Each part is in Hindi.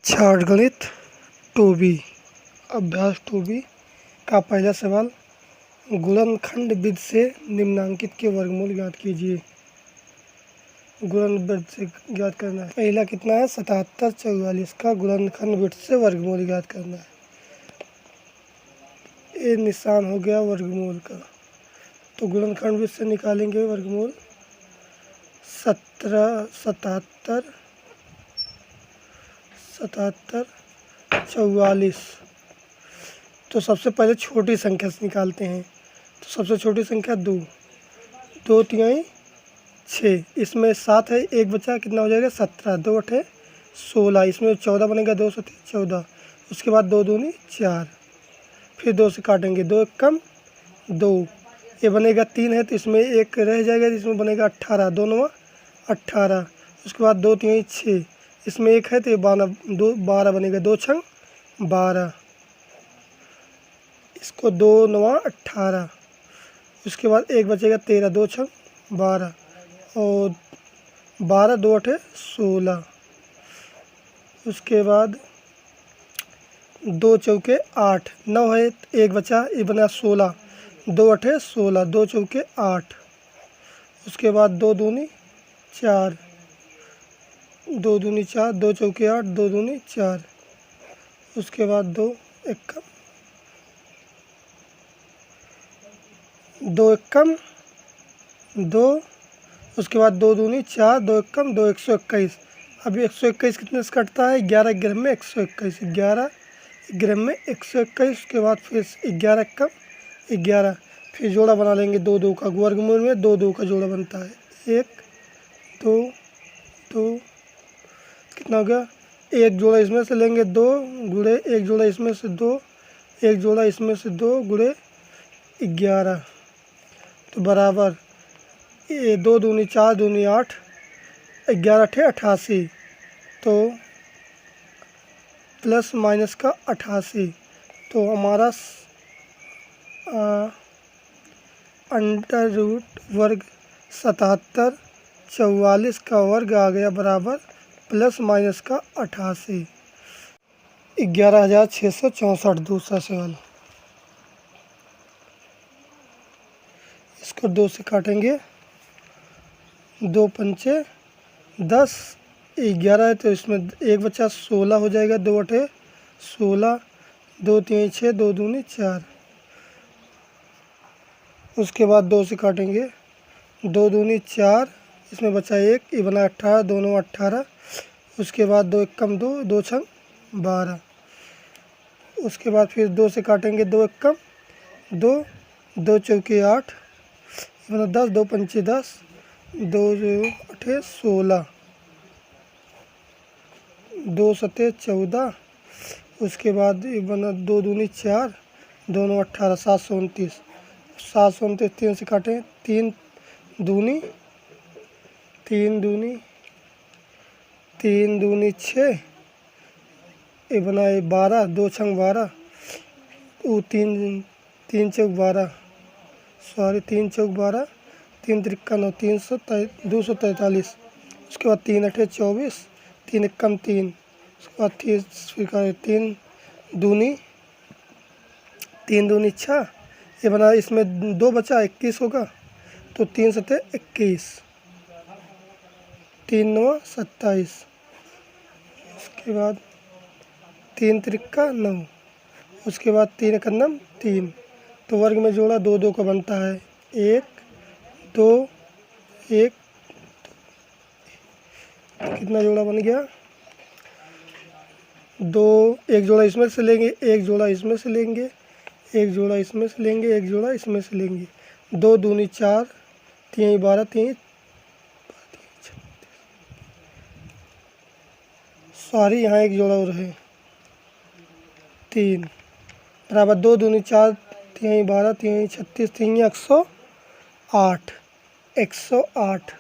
छाट गणित 2B अभ्यास 2B का पहला सवाल, गुणनखंड विधि से निम्नांकित के वर्गमूल ज्ञात कीजिए। गुणन विधि से ज्ञात करना है। पहला कितना है 77 44 का गुणनखंड विधि से वर्गमूल ज्ञात करना है। ये निशान हो गया वर्गमूल का, तो गुणनखंड विधि से निकालेंगे वर्गमूल 77 44। तो सबसे पहले छोटी संख्या से निकालते हैं। तो सबसे छोटी संख्या 2 2 तिहाई 6, इसमें 7 है, एक बचा, कितना हो जाएगा 17, 2 8 16, इसमें 14 बनेगा, 2 7 14, उसके बाद 2 दूनी 4, फिर 2 से काटेंगे, 2 एक कम 2, ये बनेगा 3 है, तो इसमें एक रह जाएगा, इसमें बनेगा 18, 2 9 18, उसके बाद 2 तिहाई 6, इसमें एक है तो ये 12 बनेगा, 2 6 12, इसको 2 9 18, उसके बाद एक बचेगा 13, 2 6 12 और 12 2 8 16, उसके बाद 2 चौके 8, 9 है, एक बचा, ये बना 16, 2 8 16, 2 चौके 8, उसके बाद 2 दूनी 4, 2 दूनी 4, 2 चौके 8, 2 दूनी 4, उसके बाद 2 एक 2, उसके बाद 2 दूनी 4, 2 एक 2 121। अब 121 कितने से कटता है 11 ग्राम में 121, 11 ग्राम में 121, उसके बाद फिर 11 एक 11, फिर जोड़ा बना लेंगे 2 2 का, वर्गमूल में 2 2 का जोड़ा बनता है, 1 2 2, कितना हो गया, एक जोड़ा इसमें से लेंगे 2 गुणे एक जोड़ा इसमें से 2, एक जोड़ा इसमें से 2 गुणे 11, तो बराबर ये 2 दूनी 4 दूनी 8, 11 8 88, तो प्लस माइनस का 88, तो हमारा अंडर रूट वर्ग 77 44 का वर्ग आ गया बराबर प्लस माइनस का 88, 11,664। दूसरा सवाल, इसको 2 से काटेंगे, 2 पंचे 10, 11 है तो इसमें एक बचा 16 हो जाएगा, 2 8 16, 2 3 6, 2 दूनी 4, उसके बाद 2 से काटेंगे, 2 दूनी 4, इसमें बचा 1, ये बना 18, 2 9 18, उसके बाद 2 एक 2, 2 6 12, उसके बाद फिर 2 से काटेंगे, 2 एक 2, 2 चौके 8, ये बना 10, 2 पंचे 10, 2 8 16, 2 7 14, उसके बाद ये बना 2 दूनी 4, 2 9 18, 729, 729 3 से काटें, 3 दूनी 6, ये बना 12, 2 6 12, वो 3 चौक 12, सॉरी 3 चौक 12, 3 त्रिक्का 9, 243, उसके बाद 3 8 24, 3 एक 3, उसके बाद 3 दूनी 6, ये बना, इसमें 2 बचा 21 होगा, तो 3 7 21, 3 9 27, उसके बाद 3 त्रिक्का 9, उसके बाद 3 एक 3, तो वर्ग में जोड़ा 2 2 का बनता है, 1 2 1, तो कितना जोड़ा बन गया 2, एक जोड़ा इसमें से लेंगे, एक जोड़ा इसमें से लेंगे, एक जोड़ा इसमें से लेंगे, एक जोड़ा इसमें से लेंगे, 2 दूनी 4, 3 12, 3 सॉरी यहाँ एक जोड़ा और है 3, बराबर 2 दूनी 4, 3 12, 3 36, 3 108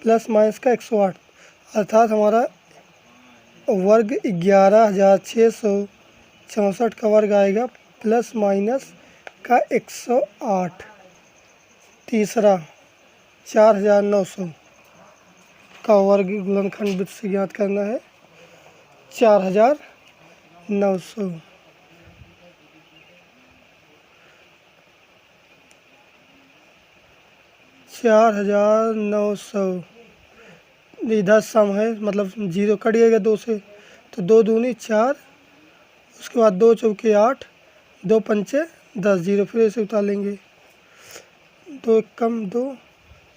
प्लस माइनस का 108, अर्थात हमारा वर्ग 11,664 का वर्ग आएगा प्लस माइनस का 108। तीसरा 4,900 का वर्ग गुणनखंड विधि से ज्ञात करना है। 4900। 4900 इधर सम है, मतलब जीरो कट गएगा दो से, तो 2 दूनी 4, उसके बाद 2 चौके 8, 2 पंचे 10, जीरो फिर ऐसे उतार लेंगे। 2 एक कम 2,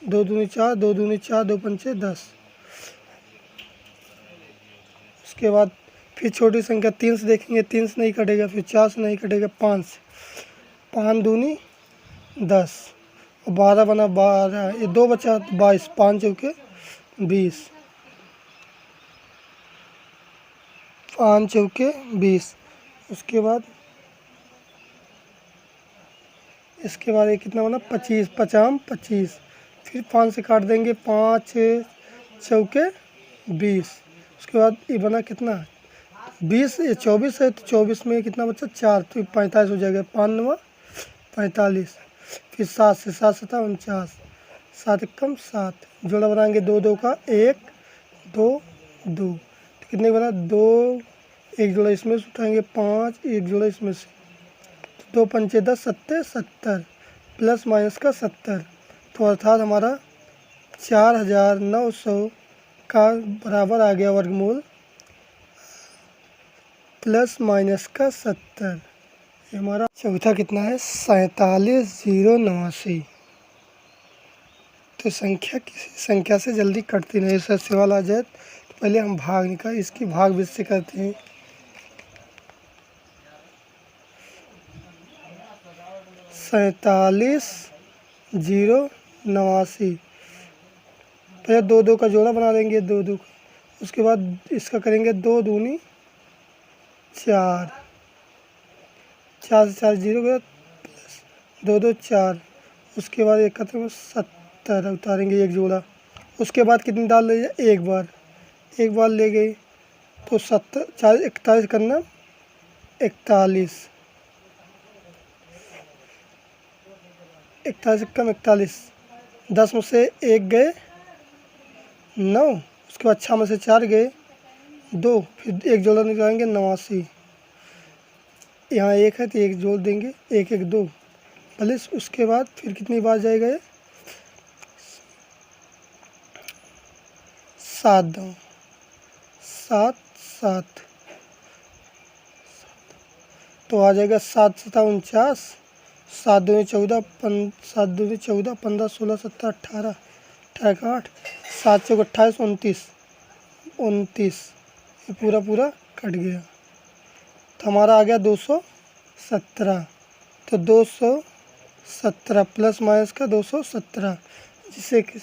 2 दूनी 4, 2 दूनी 4, 2 पंचे 10। उसके बाद फिर छोटी संख्या 3 से देखेंगे, 3 से नहीं कटेगा, फिर 4 से नहीं कटेगा, 5 से। 5 दूनी 10 और 12 बना 12, ये 2 बचा 22, 5 चौके 20, 5 चौके 20। उसके बाद इसके बाद ये कितना बना 25, 50 25, फिर 5 से काट देंगे, 5 चौके 20। उसके बाद ये बना कितना 20, ये 24 है, तो 24 में कितना बचा 4, तो 45 हो जाएगा, 5 9 45। फिर 7 से 7 7 49, 7 एक कम 7, जोड़ा बनाएंगे 2 2 का 1 2 2, तो कितने बना 2, एक जोड़ा इसमें से उठाएंगे 5, एक जोड़ा इसमें से, 2 पंचे 10 सत्ते 70, प्लस माइनस का 70, तो अर्थात हमारा 4900 का बराबर आ गया वर्गमूल प्लस माइनस का 70। ये हमारा चौथा कितना है 47,089। तो संख्या किसी संख्या से जल्दी कटती नहीं, सर सवाल आ जाए तो पहले हम भाग निकाल, इसकी भाग बीच से करते हैं। 47,089, पहले 2 2 का जोड़ा बना देंगे, 2 2 का, उसके बाद इसका करेंगे 2 दूनी 4, 4 से 4 जीरो गया, प्लस 2 2 4, उसके बाद 71 उतारेंगे एक जोड़ा, उसके बाद कितनी डाल ले जाए एक बार ले गए, तो 70 4 41 करना 41, 41 कम 41, 10 में से 1 गए 9, उसके बाद 6 में से 4 गए 2, फिर एक जोड़ा निकालेंगे 89, यहाँ 1 है तो 1 जोड़ देंगे, 1 1 2 प्लस, उसके बाद फिर कितनी बार जाएगा ये 7 2 7 7, तो आ जाएगा 7 7 49, 7 दूनी 14 7 दूनी 14 15 16 17 18 18 8, 7 चौक 28 29 29, ये पूरा कट गया, तो हमारा आ गया 217। तो 217 प्लस माइनस का 217, जिससे कि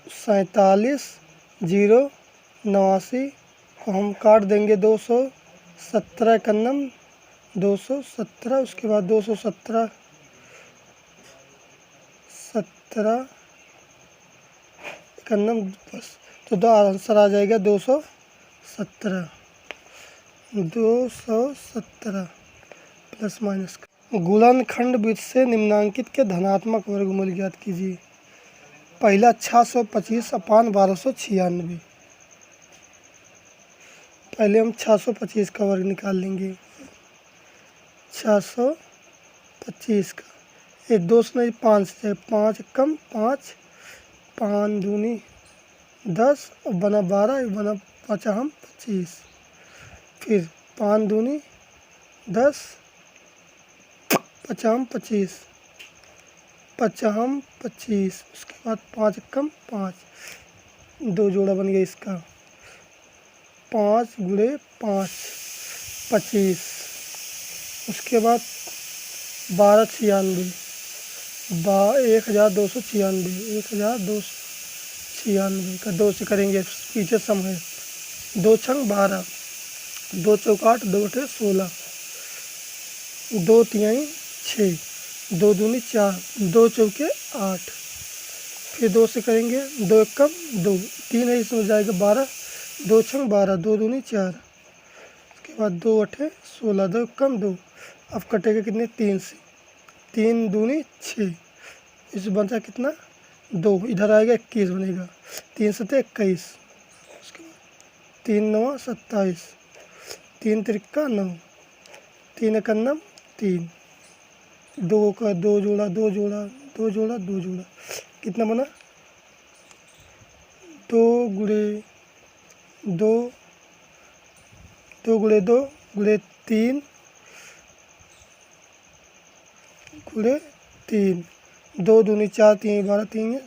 47,089 को हम काट देंगे, 217 कन्नम 217, उसके बाद 217 17 कन्नम बस, तो दो आंसर आ जाएगा 217 प्लस माइनस का। गुणनखंड वृत्त से निम्नांकित के धनात्मक वर्गमूल ज्ञात कीजिए। पहला 625 अपान 1296, पहले हम 625 का वर्ग निकाल लेंगे, 625 का, ये 2 से नहीं 5 से, 5 कम 5, 5 दूनी 10 और बना 12, बना 5 हम 25, फिर 5 दूनी 10 5 हम 25, 5 हम 25, उसके बाद 5 कम 5, 2 जोड़ा बन गया इसका, 5 गुणे 5 25, उसके बाद 1296, 1296 का 2 से करेंगे, पीछे सम है, 2 छंग 12, 2 चौक 8, 2 अठे 16, 2 तिहाई 6, 2 दूनी 4, 2 चौके 8, फिर 2 से करेंगे, 2 एक कम 2, 3 है इसमें जाएगा 12, 2 छंग 12, 2 दूनी 4, उसके बाद 2 अठे 16, 2 कम 2, अब कटेगा कितने 3 से, 3 दूनी 6, इस बनता कितना 2, इधर आएगा 21 बनेगा, 3 सत्ते 21, उसके बाद तीन नवा 27, 3 त्रिक्का 9, 3 एकम 3, 2 का 2 जोड़ा 2 जोड़ा 2 जोड़ा 2 जोड़ा, कितना बना 2 गुणे 2, 2 गुणे 2 गुणे 3 गुणे 3, 2 दूनी 4, 3 12,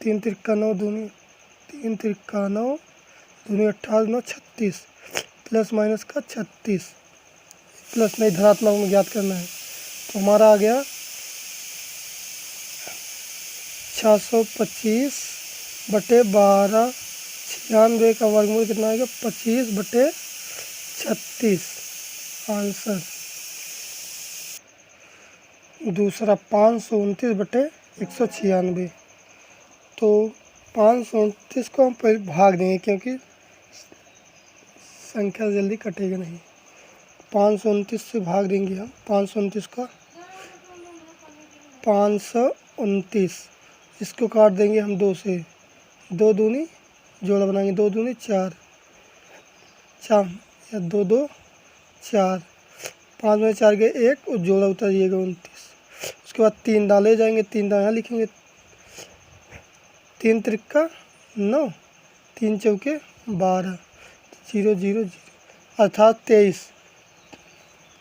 3 त्रिक्का 9 दूनी 3 त्रिक्का 9 दूनी 18 9 36, प्लस माइनस का 36, प्लस नहीं धनात्मक में ज्ञात करना है। तो हमारा आ गया 625 बटे 12, 96 का वर्गमूल कितना आएगा 25 बटे 36 आंसर। दूसरा 529 बटे 196, तो 529 को हम पहले भाग देंगे क्योंकि संख्या जल्दी कटेगा नहीं। 529 से भाग देंगे हम 529 का 529, इसको काट देंगे हम 2 से, 2 दूनी जोड़ा बनाएंगे 2 दूनी 4 या 2 2 4, 5 में 4 के 1 और जोड़ा उतर जाइएगा 29। उसके बाद 3 डाले जाएंगे, 3 यहाँ लिखेंगे, 3 त्रिक्का 9, 3 चौके 12, 0 0 0 अर्थात 23।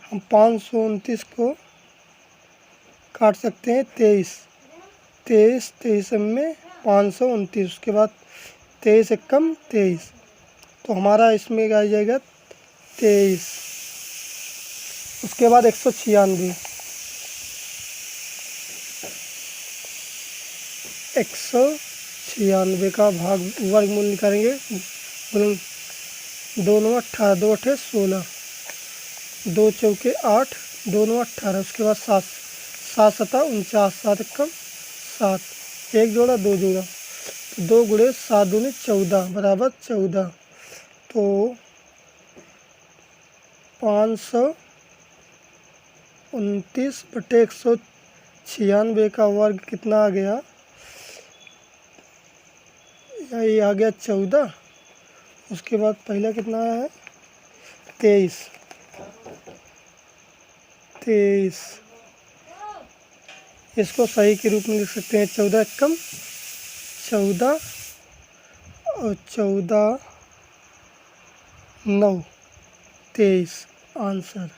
हम 529 को काट सकते हैं 23, 23 23 में 529, उसके बाद 23 एकम 23, तो हमारा इसमें आ जाएगा 23। उसके बाद 196, 196 का भाग वर्गमूल निकालेंगे, 2 9 18, 2 8 16, 2 चौके 8, 2 9 18, उसके बाद 7 7 7 49, 7 एकम 7, 1 जोड़ा 2 जोड़ा, तो 2 गुणे 7 दूनी 14 बराबर 14, तो 529 बटे 196 का वर्ग कितना आ गया, ये आ गया 14। उसके बाद पहला कितना है 23, 23, इसको सही के रूप में लिख सकते हैं 14 एकम 14 और 14 9 23 आंसर।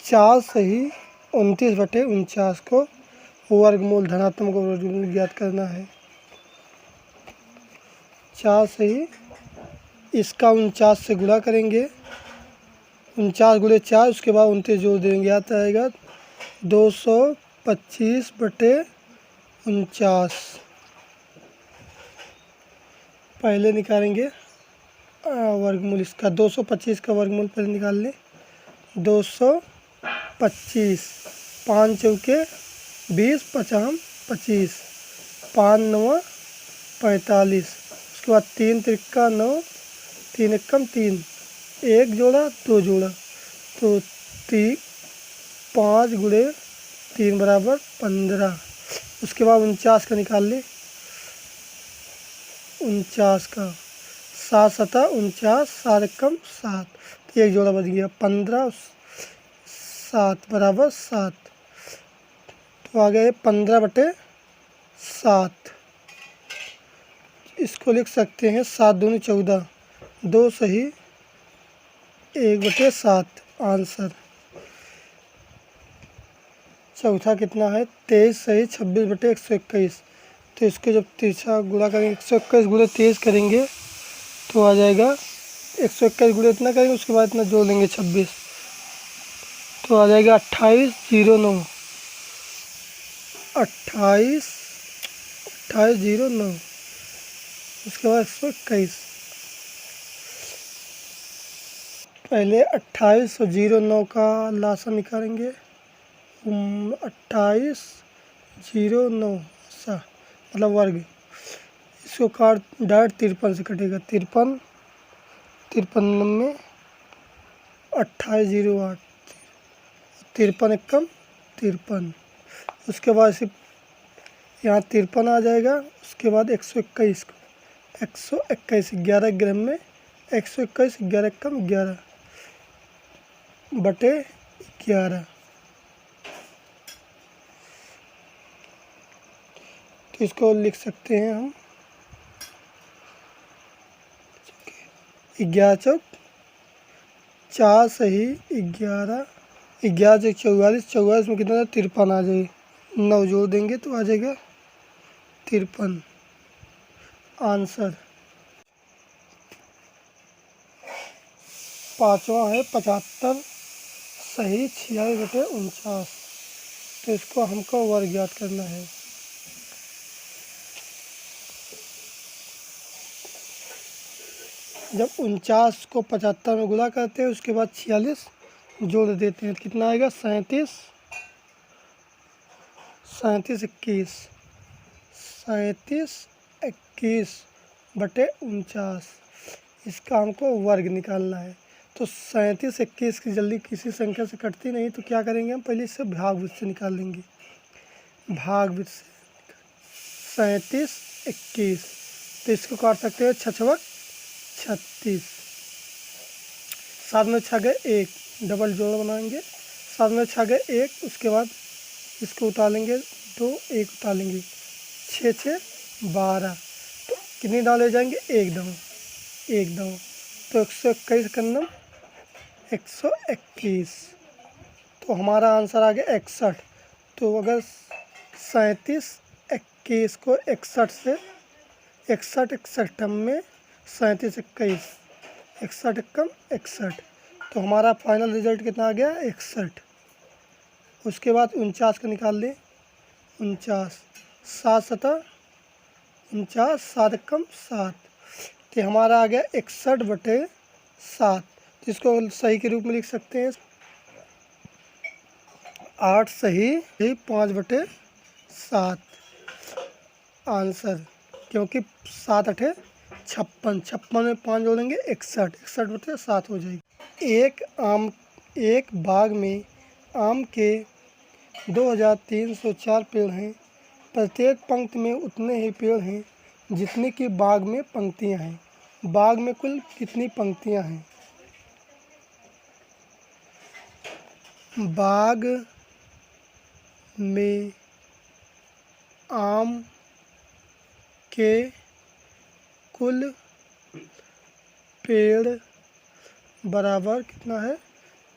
4 सही 29 बटे 49 को वर्गमूल धनात्मक वर्गमूल ज्ञात करना है। 4 सही, इसका 49 से गुणा करेंगे, 49 गुणे 4, उसके बाद 29 जोड़ देंगे, आता आएगा 225 बटे 49। पहले निकालेंगे वर्गमूल इसका, 225 का वर्गमूल पहले निकाल लें, 225, 5 चौके 20 पचाम 25, 5 9 45, उसके बाद 3 त्रिक्का 9, 3 एकम 3, 1 जोड़ा 2 जोड़ा, तो 5 गुणे 3 बराबर 15। उसके बाद 49 का निकाल लें, 49 का 7 7 49, 7 एकम 7, तो 1 जोड़ा बच गया 15, 7 बराबर 7, तो आ गया 15 बटे 7। इसको लिख सकते हैं 7 दूनी 14, 2 सही 1 बटे 7 आंसर। चौथा कितना है 23 सही 26 बटे 121, तो इसको जब तिरछा गुणा करेंगे 121 गुणे 23 करेंगे तो आ जाएगा 121 गुणे इतना करेंगे, उसके बाद इतना जोड़ लेंगे 26, तो आ जाएगा 28 09, 28 09, उसके बाद 121। पहले 28 और 09 का लासा निकालेंगे, 28 09 सा मतलब वर्ग, इसको काट डायरेक्ट 53 से कटेगा, 53 53 में 28 08, 53 एकम 53, उसके बाद इसे यहाँ 53 आ जाएगा, उसके बाद 121 को 121, 11 ग्राम में 121, 11 कम 11 बटे 11। तो इसको लिख सकते हैं हम 11 चौक 4 सही 11, 11 चौक 44, 44 में कितना 53 आ जाएगी, 9 जोड़ देंगे तो आ जाएगा 53 आंसर। पाँचवा है 75 सही 46 बटे 49। तो इसको हमको वर्ग ज्ञात करना है। जब 49 को 75 में गुणा करते हैं उसके बाद 46 जोड़ देते हैं, कितना आएगा 37, 37 21, 37 21 बटे 49। इसका हमको वर्ग निकालना है। तो 37 21 की जल्दी किसी संख्या से कटती नहीं, तो क्या करेंगे हम पहले इससे भागवृत्त से निकाल लेंगे। भागवृत्त से 37 21, तो इसको काट सकते हैं 6 36, 7 में 6 गए 1, डबल जोड़ बनाएंगे, 7 में 6 गए 1, उसके बाद इसको उतारेंगे 2, 1 उतारेंगे 6 6 12। तो कितनी दाल ले जाएंगे 1 दाव, 1 दाव, तो 121 कन्नम 121। तो हमारा आंसर आ गया 61। तो अगर 37 21 को 61 से 61 61 में 37 21, 61 कम 61, तो हमारा फाइनल रिजल्ट कितना आ गया 61। उसके बाद 49 का निकाल लें, 49, 7 7 49, 7 कम 7, तो हमारा आ गया 61 बटे 7। तो इसको सही के रूप में लिख सकते हैं 8 सही 5 बटे 7 आंसर, क्योंकि 7 8 56, 56 में 5 जोड़ेंगे 61, 61 बटे 7 हो जाएगी। एक बाग में आम के 2304 पेड़ हैं। प्रत्येक पंक्ति में उतने ही पेड़ हैं जितने कि बाग में पंक्तियां हैं। बाग में कुल कितनी पंक्तियां हैं? बाग में आम के कुल पेड़ बराबर कितना है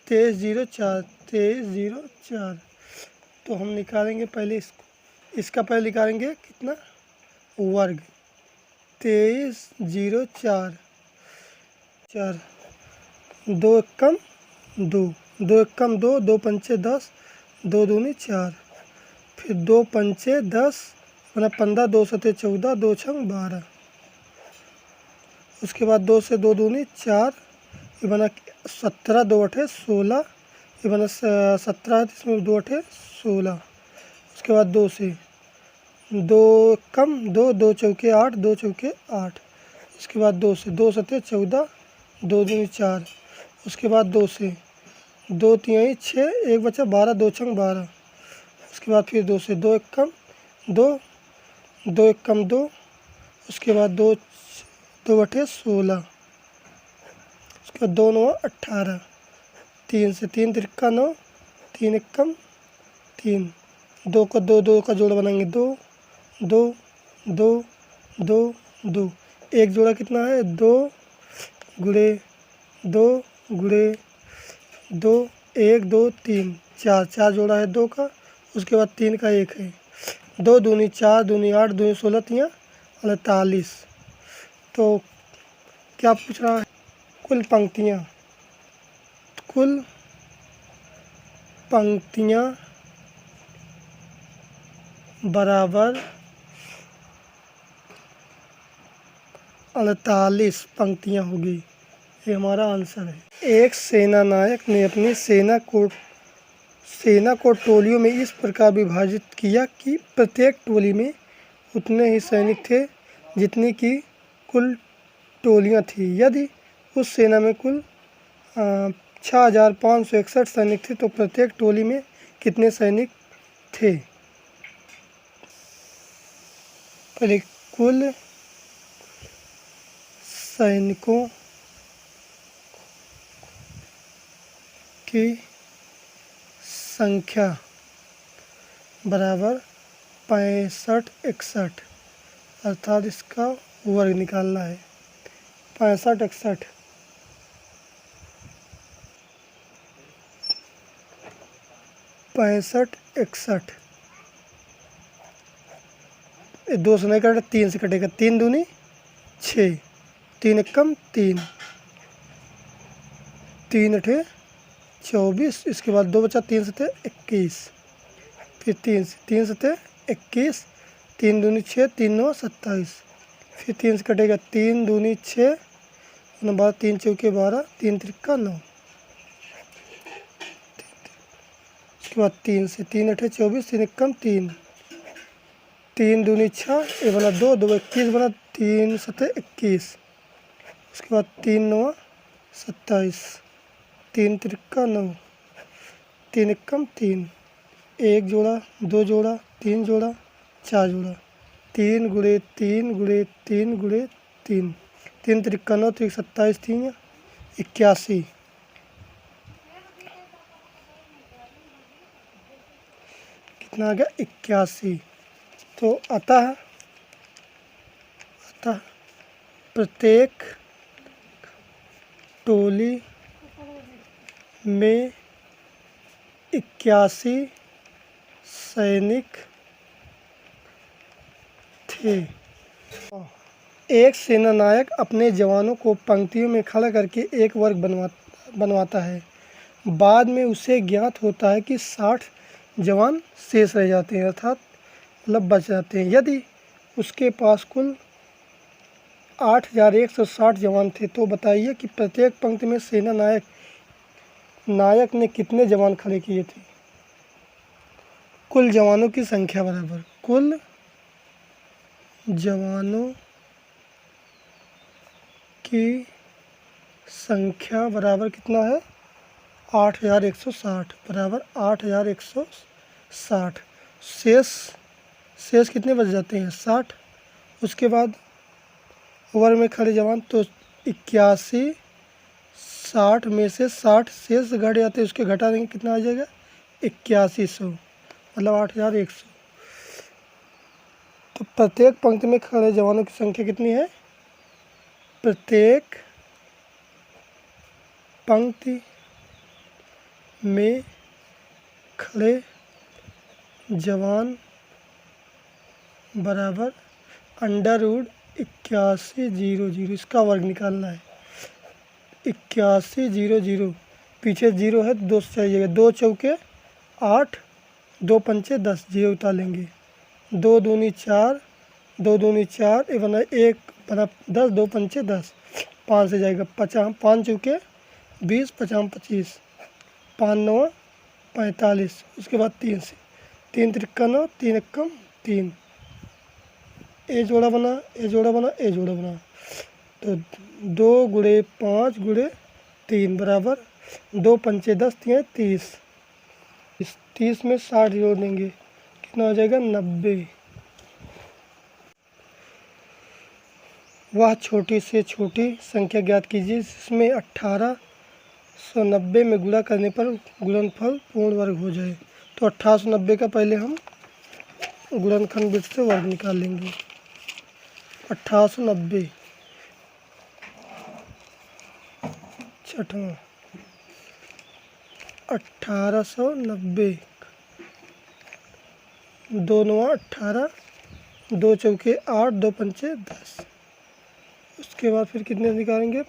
2304, 2304। तो हम निकालेंगे पहले इसका पहले निकालेंगे कितना वर्ग 2304, 4 2 कम 2, 2 कम 2, 2 पंचे 10, 2 दूनी 4, फिर 2 पंचे 10 बना 15, 2 सते 14, 2 छंग 12। उसके बाद 2 से 2 दूनी 4, ये बना 17, 2 अठे 16, ये बना 17 है, इसमें 2 अठे 16। उसके बाद 2 से 2 कम 2, 2 चौके 8, 2 चौके 8। उसके बाद 2 से 2 सते 14, 2 दूनी 4। उसके बाद 2 से 2 तिहाई 6, 1 बचा 12, 2 छंग 12। उसके बाद फिर 2 से 2 एक कम 2, 2 एक कम 2। उसके बाद 2 2 अठे 16। उसके बाद 2 9 18, 3 से 3 तिरका 9, 3 एक कम 3, 2 का 2 2 का जोड़ा बनाएंगे 2 2 2 2 2। एक जोड़ा कितना है 2 गुणे 2 गुणे 2, 1 2 3 4, 4 जोड़ा है 2 का। उसके बाद 3 का 1 है, 2 दूनी 4, दूनी 8, दूनी 16, 3 48। तो क्या पूछ रहा है कुल पंक्तियाँ, कुल पंक्तियाँ बराबर 48 पंक्तियाँ होगी। ये हमारा आंसर है। एक सेना नायक ने अपनी सेना को टोलियों में इस प्रकार विभाजित किया कि प्रत्येक टोली में उतने ही सैनिक थे जितनी की कुल टोलियाँ थी। यदि उस सेना में कुल 6561 सैनिक थे तो प्रत्येक टोली में कितने सैनिक थे? पहले कुल सैनिकों की संख्या बराबर 65-61, अर्थात इसका वर्ग निकालना है। 65-61 65-61 ये 2 से नहीं कटेगा, 3 से कटेगा। 3 दूनी 6, 3 एकम 3, 3 अठे 24, इसके बाद 2 बचा, 3 सते 21, फिर 3 सते 21, 3 दूनी 6, 3 9 27, फिर 3 से कटेगा, 3 दूनी 6, 3 चौके 12, 3 त्रिक्का 9, उसके बाद 3 से 3 अठे 24, 3 एकम 3, 3 दूनी 6, ये बना 2, 2 21 बना, 3 सते 21, उसके बाद 3 9 27, 3 त्रिक्का 9, 3 एकम 3, 1 जोड़ा 2 जोड़ा 3 जोड़ा 4 जोड़ा, 3 गुणे 3 गुणे 3 गुणे 3, 3 त्रिक्का 9, 3 27, 3 81, कितना आ गया 81। तो अतः प्रत्येक टोली में 81 सैनिक थे। एक सेनानायक अपने जवानों को पंक्तियों में खड़ा करके एक वर्ग बनवाता है। बाद में उसे ज्ञात होता है कि 60 जवान शेष रह जाते हैं, अर्थात मतलब बच जाते हैं। यदि उसके पास कुल 8160 जवान थे, तो बताइए कि प्रत्येक पंक्ति में सेना नायक ने कितने जवान खड़े किए थे। कुल जवानों की संख्या बराबर कुल जवानों की संख्या बराबर कितना है 8160 बराबर 8160। शेष कितने बच जाते हैं 60। उसके बाद वर्ग में खड़े जवान, तो 81 60 में से 60 शेष घट जाते हैं, उसके घटा देंगे कितना आ जाएगा 8100 मतलब 8100। तो प्रत्येक पंक्ति में खड़े जवानों की संख्या कितनी है, प्रत्येक पंक्ति में खड़े जवान बराबर √8100, इसका वर्ग निकालना है। 8100 पीछे 0 है, 2 चाहिए, 2 चौके 8, 2 पंचे 10, 0 उतार लेंगे, 2 दूनी 4, 2 दूनी 4, ये बना 1 बना 10, 2 पंचे 10, 5 से जाएगा 50, 5 चौके 20, 50 25, 5 9 45, उसके बाद 3 से 3 त्रिक्का 9, 3 एकम 3, ए जोड़ा बना ए जोड़ा बना ए जोड़ा बना, तो 2 गुणे 5 गुणे 3 बराबर 2 पंचे 10, 3 30, इस 30 में 60 जोड़ देंगे, कितना हो जाएगा 90। वह छोटी से छोटी संख्या ज्ञात कीजिए जिसमें 1890 में गुणा करने पर गुणनफल पूर्ण वर्ग हो जाए। तो 1890 का पहले हम गुणनखंड वृत्त से वर्ग निकाल लेंगे। 1890 छठवां 1890, 2 9 18, 2 चौके 8, 2 पंचे 10, उसके बाद फिर कितने निकालेंगे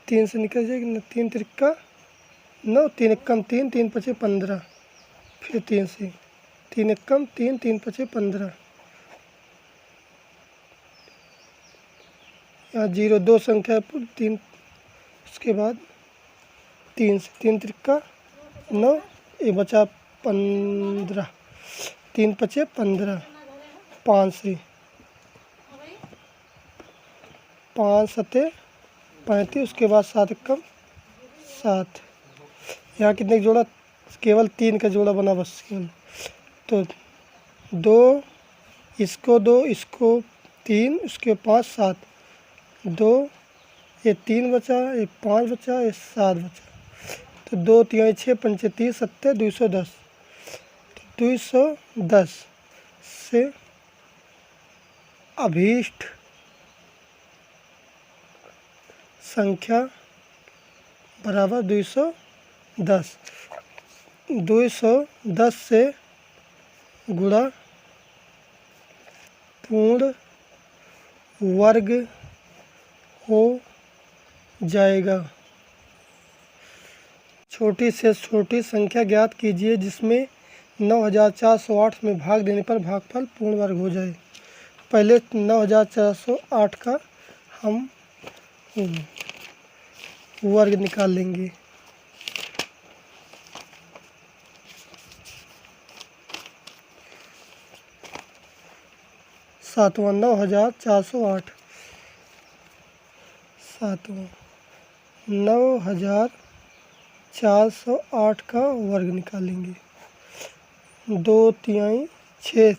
3 से निकल जाएगी, 3 त्रिक्का 9, 3 एकम 3, 3 पचे 15, फिर 3 से 3 एकम 3, 3 पचे 15, यहाँ 0 2 संख्या 3, उसके बाद 3 से 3 त्रिक्का 9, ये बचा 15, 3 पचे 15, 5 से 5 सते 35, उसके बाद 7 एकम 7, यहाँ कितने का जोड़ा केवल 3 का जोड़ा बना बस केवल, तो 2 इसको 2 इसको 3 उसके 5 7, 2, ये 3 बचा, ये 5 बचा, ये 7 बचा। तो 2 3 6 5 30 70 210। 210 से अभीष्ट संख्या बराबर 210। 210 से गुणा पूर्ण वर्ग हो जाएगा। छोटी से छोटी संख्या ज्ञात कीजिए जिसमें 9408 में भाग देने पर भागफल पूर्ण वर्ग हो जाए। पहले 9408 का हम वर्ग निकाल लेंगे। सातवां 9408, सातवां 9408 का वर्ग निकालेंगे। 2 तिहाई 6,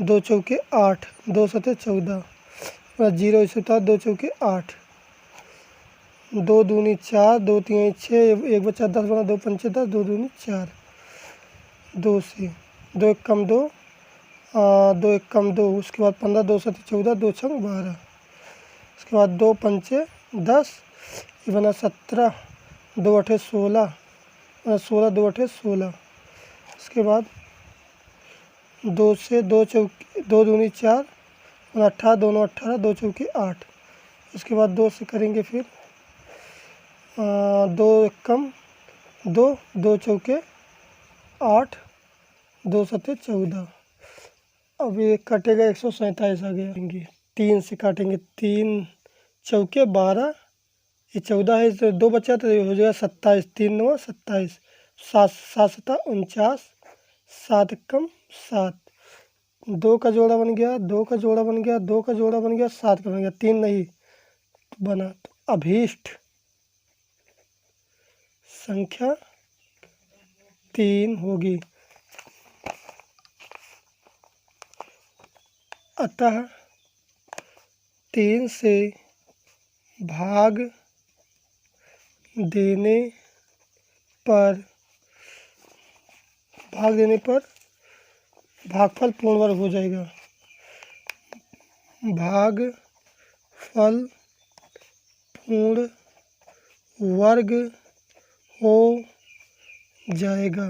2 चौके 8, 2 सते 14, 0 इसे उतार, 2 चौके 8, 2 दूनी 4, 2 तिहाई 6, 1 बचा 10 बना, 2 पंचे 10, 2 दूनी 4, 2 से 2 एक कम 2, 2 एक कम 2, उसके बाद 15, 2 सते 14, 2 छंग 12, उसके बाद 2 पंचे 10, ये बना 17, 2 अठे 16, 16 2 अठे 16, उसके बाद 2 से 2 चौके 2 दूनी 4, 18, दोनों 18, 2 चौके 8, उसके बाद 2 से करेंगे फिर 2 एक कम 2, 2 चौके 8, 2 सते 14। अब ये कटेगा 147 आ गया। 3 से काटेंगे, 3 चौके 12, ये 14 है तो 2 बचा तो ये हो जाएगा 27, 3 9 27, 7 7 सता 49, 7 एक कम 7, 2 का जोड़ा बन गया, 2 का जोड़ा बन गया, 2 का जोड़ा बन गया, 7 का बन गया, 3 नहीं बना। तो अभीष्ट संख्या 3 होगी। अतः 3 से भाग देने पर भागफल पूर्ण वर्ग हो जाएगा। भागफल पूर्ण वर्ग हो जाएगा।